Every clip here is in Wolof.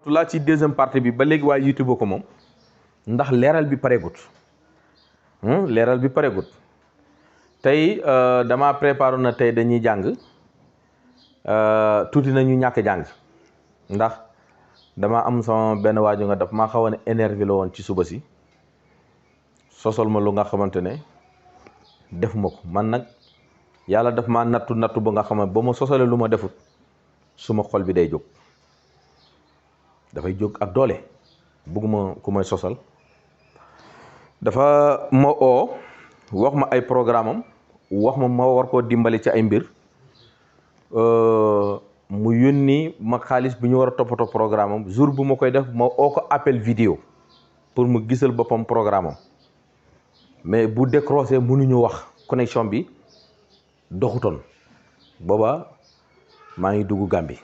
laa ci deuxième partie bi ba léegi waaye YouTube ko moom ndax leeral bi paregut leeral bi paregut tey dama préparé na tey dañuy jàng tuuti nañu ñàkk jàng ndax dama am sama benn waaju nga daf maa xaw a ne énervé la woon ci suba si sosol ma lu nga xamante ne def ma ko man nag yàlla daf maa nattu ba nga xam ne ba ma sosalee lu ma defut suma xol bi day jóg dafay jóg ak doole bugguma ku may sosal dafa ma oo wax ma ay programme am wax ma war koo dimbali ci ay mbir mu yónni ma xaalis bi ñu war a toppatoo programme am jour bu ma koy def ma oo ko appel vidéo pour mu gisal boppam programme am mais bu décroché mënuñu wax connexion bi doxutoon booba maa ngi dugg Gambie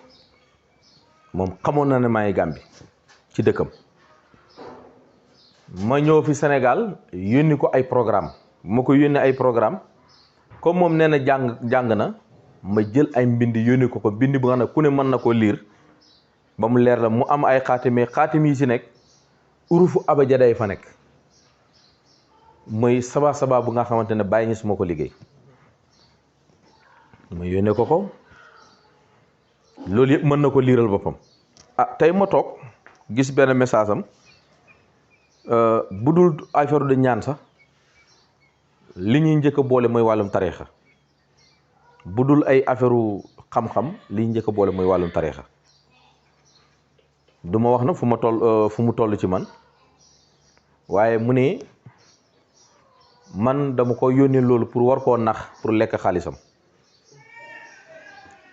moom xamoon na ne maa ngi Gambie ci dëkkam ma ñëw fi Sénégal yónni ko ay programme ma ko yónni ay programme comme moom nee na jàng na ma jël ay mbind yónni ko bind bu nga xam ne ku ne mën na koo liir ba mu leer la mu am ay xaatim yi si nekk urufu abajaday fa nekk mooy saba bu nga xamante ne bàyyi ñu suma ko liggéey ma yónnee ko loolu yëpp mën na ko liiral boppam tey ma toog gis benn message am bu dul affaire de ñaan sax li ñuy njëkk a boole mooy wàllum tariixa bu dul ay affaire xam-xam li ñuy njëkk a boole mooy wàllum tariixa du ma wax na fu mu toll ci man waaye mu ne man dama ko yónnee loolu pour war koo nax pour lekk xaalisam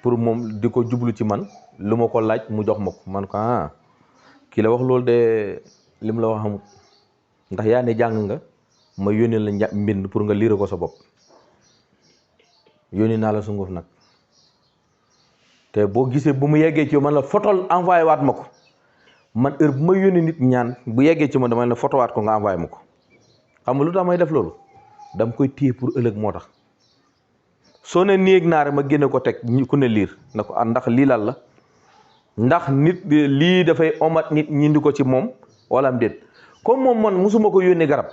pour moom di ko jublu ci man lu ma ko laaj mu jox ma ko man ko kii la wax loolu de lim la wax xamut ndax yaa ne jàng nga ma yónnee la mbind pour nga liire ko sa bopp yónnee naa la sunguf nag te boo gisee bu mu yeggee ci yow man la fotol envoyé waat ma ko man heure bu ma yónnee nit ñaan bu yeggee ci ma dama la foto waat ko nga envoyé ma ko xam nga lu tax may def loolu dama koy téye pour ëllëg moo tax soo ne néeg naare ma génne ko teg ku ne liir na ko ndax lii lan la ndax nit lii dafay omat nit ñindi ko ci moom wala am déet comme moom man musuma ko yónnee garab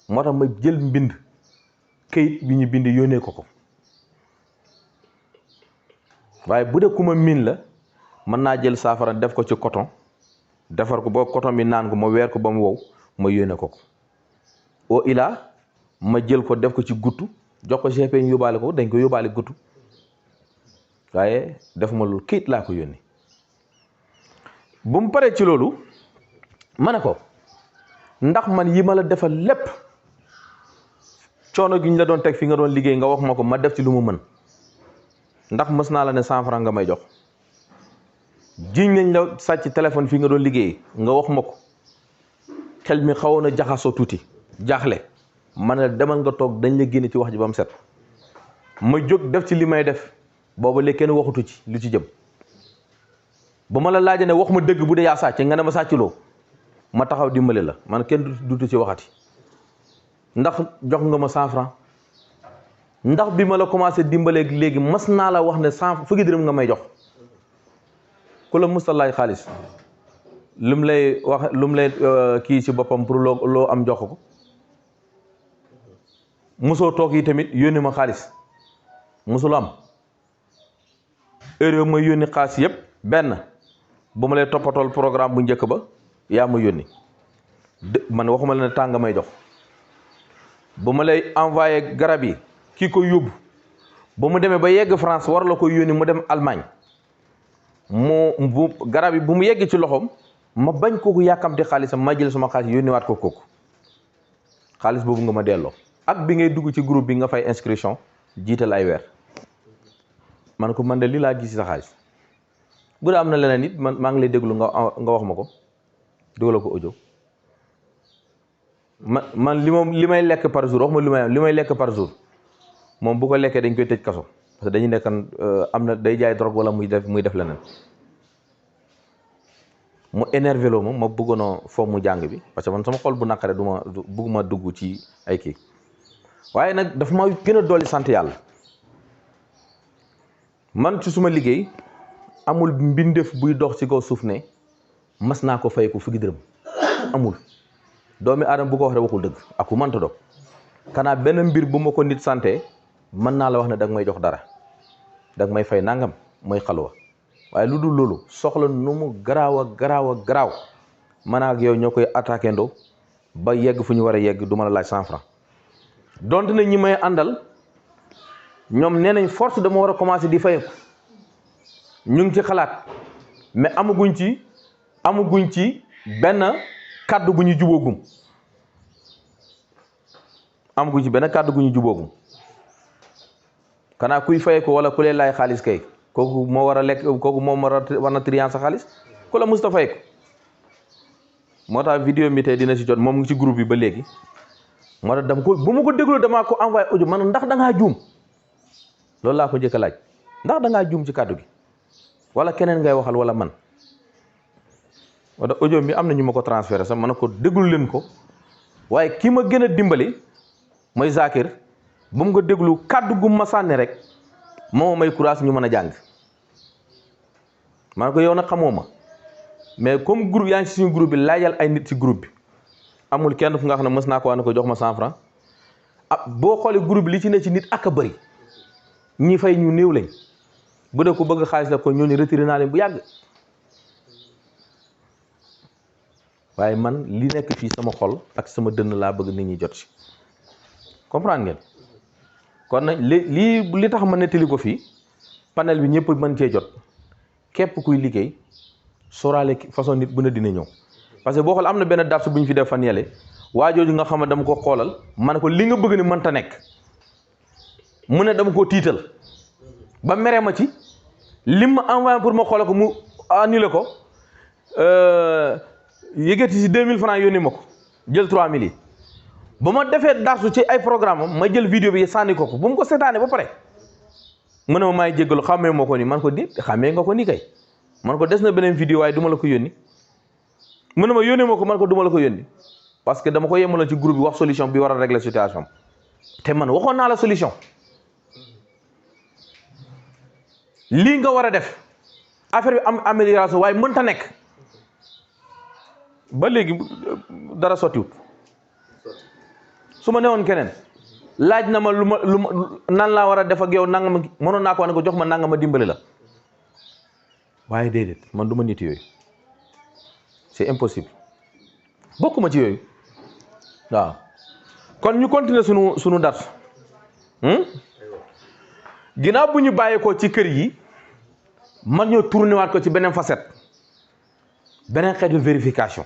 moo tax ma jël mbind këyit bi ñu bind yónnee ko waaye bu dee ku ma miin la mën naa jël saafara def ko ci coton defar ko ba coton bi naan ko ma weer ko ba mu wow ma yónnee ko au ila ma jël ko def ko ci guttu jox ko GP ñu yóbbaale ko dañ ko yóbbaale guttu waaye def ma loolu këyit laa ko yónni bu mu paree ci loolu ma ne ko ndax man yi ma la defal lépp coono gi ñu la doon teg fi nga doon liggéey nga wax ma ko ma def ci lu mu mën ndax mës naa la ne 100 francs nga may jox jiñ nañ la sàcc téléphone fi nga doon liggéey nga wax ma ko xel mi xawoon a jaxasoo tuuti jaaxle ma ne demal nga toog dañ la génne ci wax ji ba mu set ma jóg def ci li may def booba léegi kenn waxutu ci lu ci jëm ba ma la laajee ne wax ma dëgg bu dee yaa sàcc nga ne ma sàccloo ma taxaw dimbale la man kenn dutu ci waxati ndax jox nga ma 100 francs ndax bi ma la commencé dimbalee léegi mas naa la wax ne 100 fukki dërëm nga may jox ku la musta laaj xaalis lum lay wax lum lay kii ci boppam pour loo am jox ko musoo toog yi tamit yónni ma xaalis musul am heure yoo ma yónni xaalis yëpp benn bu ma lay toppatool programme bu njëkk ba yaa ma yónni man waxuma la ne tàng may jox bu ma lay envoyé garab yi kii ko yóbbu ba mu demee ba yegg France war la ko yónni mu dem Allemagne bu garab yi bu mu yegg ci loxoom ma bañ kooku yàkkamte xaalisam ma jël sama xaalis yónniwaat ko kooku xaalis boobu nga ma delloo ak bi ngay dugg ci groupe bi nga fay inscription jiital ay weer man ko man de lii laa gis sa xaalis bu dee am na leneen it man maa ngi lay déglu nga wax ma ko déglu ko audio man li may lekk par jour wax ma li may lekk par jour moom bu ko lekkee dañ koy tëj kaso parce que dañuy nekkan am na day jaay drogue wala muy def leneen mu énervé loo ma bëggoon a foog mu jàng bi parce que man sama xol bu naqare bëgguma dugg ci ay kii waaye nag dafa ma gën a dolli sant yàlla man ci suma liggéey amul mbindeef buy dox ci kaw suuf ne mas naa ko fay ko fukki dërëm amul. doomi aadama bu ko wax rek waxul dëgg ak ku mënta doon kanaa benn mbir bu ma ko nit santé mën naa la wax ne danga may jox dara danga may fay nangam mooy xalwa waaye lu dul loolu soxla nu mu garaaw man ak yow ñoo koy attaqué ndoo ba yegg fu ñu war a yegg du ma la laaj 100 francs donte ne ñi may àndal ñoom nee nañ force dama war a commencer di fayeku ñu ngi ci xalaat mais amaguñ ci benn kàddu bu ñu jubóogum kanaa kuy faye ko wala ku lee laay xaalis kay kooku moo war a lekk kooku moom war na trian sa xaalis ku la musta fay ko moo tax vidéo mi tey dina si jot moom ngi ci groupe bi ba léegi moo tax dama ko bu ma ko déglu damaa ko envoyé audio man ndax da ngaa juum loolu laa ko njëkk a laaj ndax da ngaa juum ci kàddu gi wala keneen ngay waxal wala man wala audio bi am na ñu ma ko transféré sax ma ne ko déglu leen ko waaye ki ma gën a dimbali mooy Zakir ba mu ko déglu kàddu gu ma sànni rek moo may courage ñu mën a jàng ma ne ko yow nag xamoo ma mais comme groupe yaa ngi ci suñu groupe bi laajal ay nit ci groupe bi amul kenn fu nga xam ne mës naa ko wax ne ko jox ma 100 francs boo xoolee groupe bi li ci ne ci nit ak a bëri ñi fay ñu néew lañ bu dee ko bëgg xaalis la ko ñooñu retiré naa leen bu yàgg waaye man li nekk fii sama xol ak sama dënn laa bëgg nit ñi jot ci comprendre ngeen kon nag li tax ma nettali ko fii panel bi ñëpp mën cee jot képp kuy liggéey sóoraale façon nit bu ne dina ñëw parce que boo xool am na benn dars bu ñu fi def fan yele waa jooju nga xam ne dama ko xoolal ma ne ko li nga bëgg ni mënta nekk mu ne dama koo tiital ba mere ma ci lim ma envoyé pour ma xoolal ko mu annulé ko yëgati si 2000 francs yónni ma ko jël 3000 yi ba ma defee darsu ci ay programme am ma jël vidéo bi sànni ko bu mu ko seetaane ba pare mu ne ma maay jéggalu xàmmee moo ko nii man ko déet xàmmee nga ko nii kay man ko des na beneen vidéo waaye du ma la ko yónni mu ne ma yónnee ma ko man ko du ma la ko yónni parce que dama ko yemaloon ci groupe bi wax solution bi war a régler situation te man waxoon naa la solution lii nga war a def affaire bi am amélioration waaye mënta nekk ba léegi dara sottiwut su ma newoon keneen laaj na ma lu ma nan laa war a def ak yow nanga ma mënoon naa ko wax ne ko jox ma nanga ma dimbali la waaye déedéet man du ma nit yooyu c'est impossible bokkuma ci yooyu waaw kon ñu continuer sunu dars ginnaaw bu ñu bàyyee ko ci kër yi man ñoo tourné waat ko ci beneen facette beneen xeetu vérification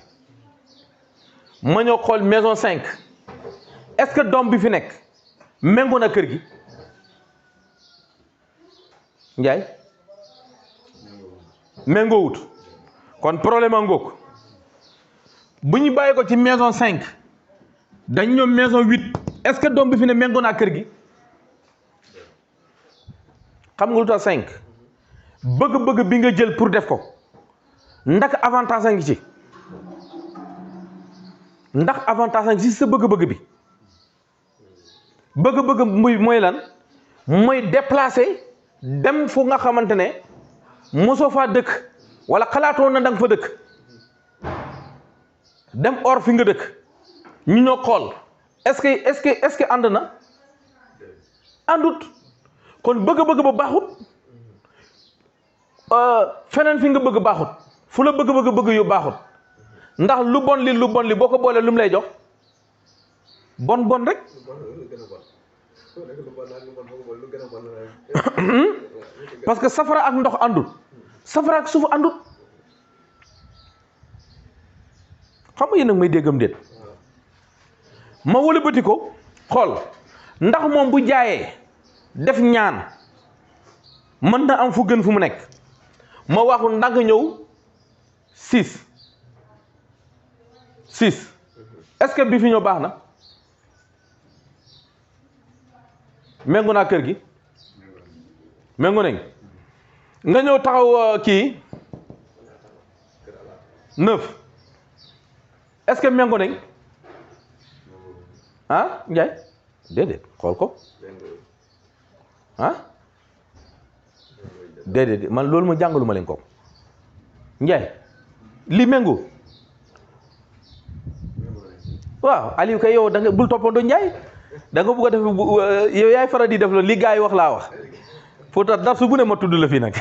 ma ñoo xool maison 5 est-ce que doom bi fi nekk méngoo na kër gi Njaay méngoo wut kon problème a ngoog bu ñu bàyyi ko ci maison 5 dañ ñëw maison 8 est-ce que doom bi fi ne méngoo naa kër gi xam nga lu tax 5 bëgg-bëgg bi nga jël pour def ko ndax avantage a ngi ci ndax avantage a ngi ci sa bëgg-bëgg bi bëgg-bëgg muy mooy lan mooy déplacer dem fu nga xamante ne mosoo faa dëkk wala xalaatoo na danga fa dëkk dem or fi nga dëkk ñu ñoo xool est-ce que ànd na àndut kon bëgg-bëgg ba baaxut feneen fi nga bëgg baaxut fu la bëgg yu baaxut ndax lu bon li boo ko boolee lu mu lay jox bon rek parce que safara ak ndox àndut safara ak suuf àndut xam nga yéen nag may déggam déet ma wëlbati ko xool ndax moom bu jaayee def ñaan mën na am fu gën fu mu nekk ma waxu ndànk ñëw 6 est-ce que bi fi ñëw baax na méngoo naa kër gi méngoo nañ nga ñëw taxaw kii 9 est-ce que méngoo nañ ah Ndiaye déedéet xool ko ah déedéet man loolu ma jàngalu ma leen ko Ndiaye li méngoo waaw Aliou kay yow da nga bul toppandoo Ndiaye da nga bëgg a def yow yaay faral di def loolu li gars yi wax laa wax pour tax dar su bu ne ma tudd la fii nag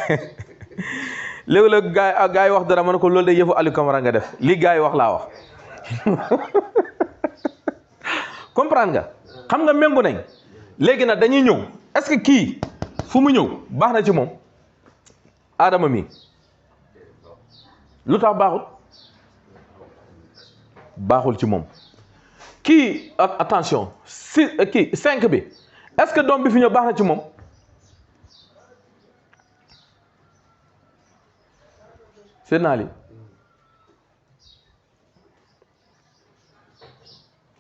léegi-léeg gars yi wax dara ma ne ko loolu de yëfu Aliou Camara nga def li gars yi wax laa wax comprendre nga xam nga méngu nañ léegi nag dañuy ñëw est-ce que kii fu mu ñëw baax na ci moom Adama mi lu tax baaxul ci moom kii attention kii 5 bi est-ce que doom bi fi ñëw baax na ci moom seen naa li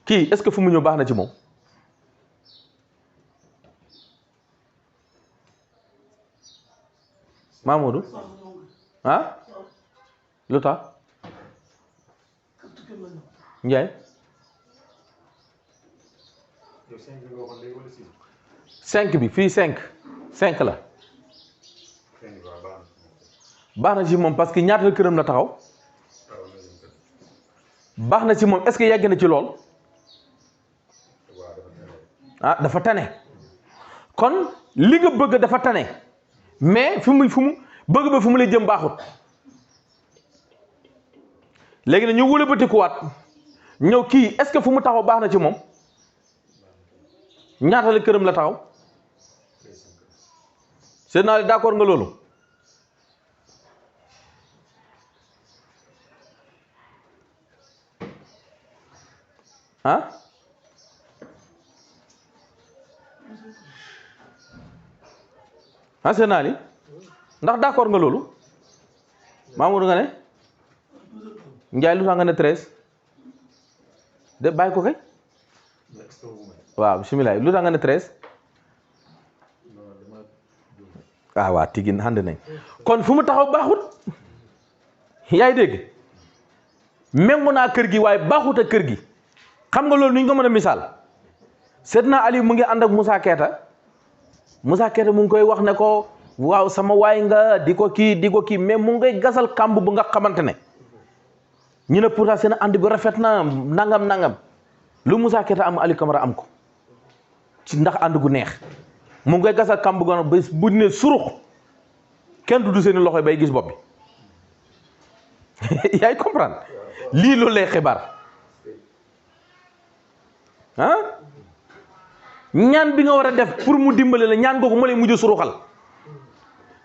kii est-ce que fu mu ñëw baax na ci moom Mamadou ah lu tax Ndiaye 5 bi fii 5 la baax na ci moom parce que ñaata këram la taxaw baax na ci moom est-ce que yegg na ci lool ah dafa tane kon li nga bëgg dafa tane mais fu mu bëgg ba fu mu lay jëm baaxut léegi nag ñu wëlbatikuwaat ñëw kii est-ce que fu mu taxaw baax na ci moom ñaata la këram la taxaw seen naa d'accord nga loolu ah seen naa li ndax d'accord nga loolu Mamadou nga ne Ndiaye lu tax nga ne 13 de bàyyi ko kay waaw bismillah lu tax nga ne 13 waaw tigin ànd nañ kon fu mu taxaw baaxut yaay dégg méngu naa kër gi waaye baaxut a kër gi xam nga loolu ni ñu ko mën a misaal Seydina Aliou mu ngi ànd ak Moussa Keita mu ngi koy wax ne ko waaw sama waay nga di ko kii mais mu ngay gasal kàmb bu nga xamante ne ñu ne pourtant seen ànd bi rafet na nangam lu Moussa Keita am Aliou Camara am ko ci ndax ànd gu neex mu ngay gasal kàmb gu ba bu ne surux kenn du seeni loxo bay gis bopp bi yaay comprendre lii loolu lay xibaar ñaan bi nga war a def pour mu dimbale la ñaan googu moo lay mujj suruxal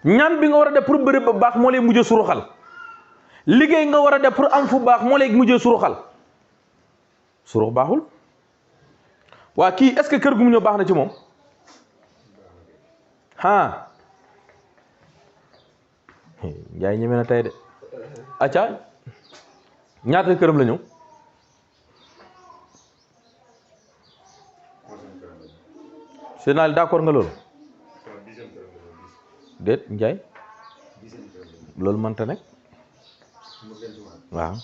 ñaan bi nga war a def pour bërëb ba baax moo lay mujj suruxal liggéey nga war a def pour am fu baax moo lay mujj suruxal surux baaxul waa kii est-ce que kër gu mu ñëw baax na ci moom Njaay ñeme na tey de acca ñaata këram la ñëw seen naa d'accord nga loolu déet Njaay loolu mënta nekk waaw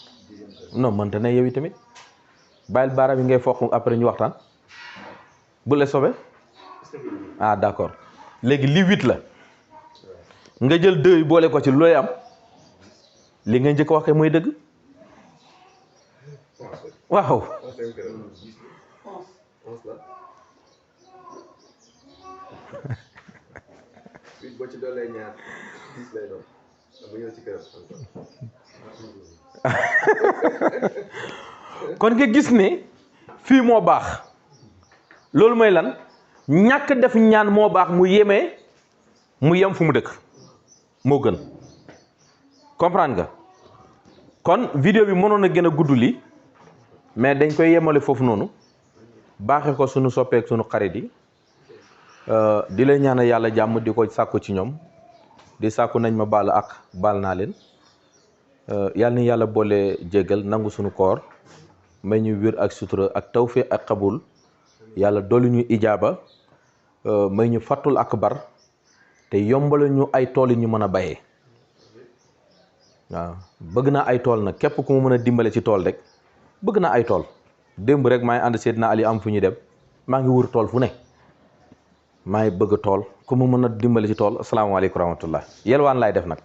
non mënta ne yow tamit bàyyil baaraam yi ngay foq après ñu waxtaan bu la sobe d'accord léegi li 8 la nga jël 2 yi boole ko ci lu lay am li nga njëkk wax kay mooy dëgg waaw boo ci doolee ñaar 10 lay doon bu ñëw ci këram kon nga gis ne fii moo baax loolu mooy lan ñàkk def ñaan moo baax mu yem fu mu dëkk moo gën comprendre nga kon vidéo bi mënoon a gën a gudd lii mais dañ koy yemale foofu noonu baaxee ko sunu soppeek sunu xarit yi di leen ñaanal yàlla jàmm di ko sàkku ci ñoom di sàkku nañ ma baal ak baal naa leen yàlla ni yàlla boole jéggal nangu sunu koor may ñu wér ak sutura ak tawfiq ak xabul yàlla dolli ñu ijaaba may ñu fattul akbar te yombal ñu ay tool yi ñu mën a bayee waaw bëgg naa ay tool nag képp ku mu mën a dimbale ci tool rek bëgg naa ay tool démb rek maa ngi ànd Seydina Ali am fu ñuy dem maa ngi wër tool fu ne maa ngi bëgg tool ku mu mën a dimbale ci tool asalaamaaleykum wa rahmatullah yelwaan laay def nag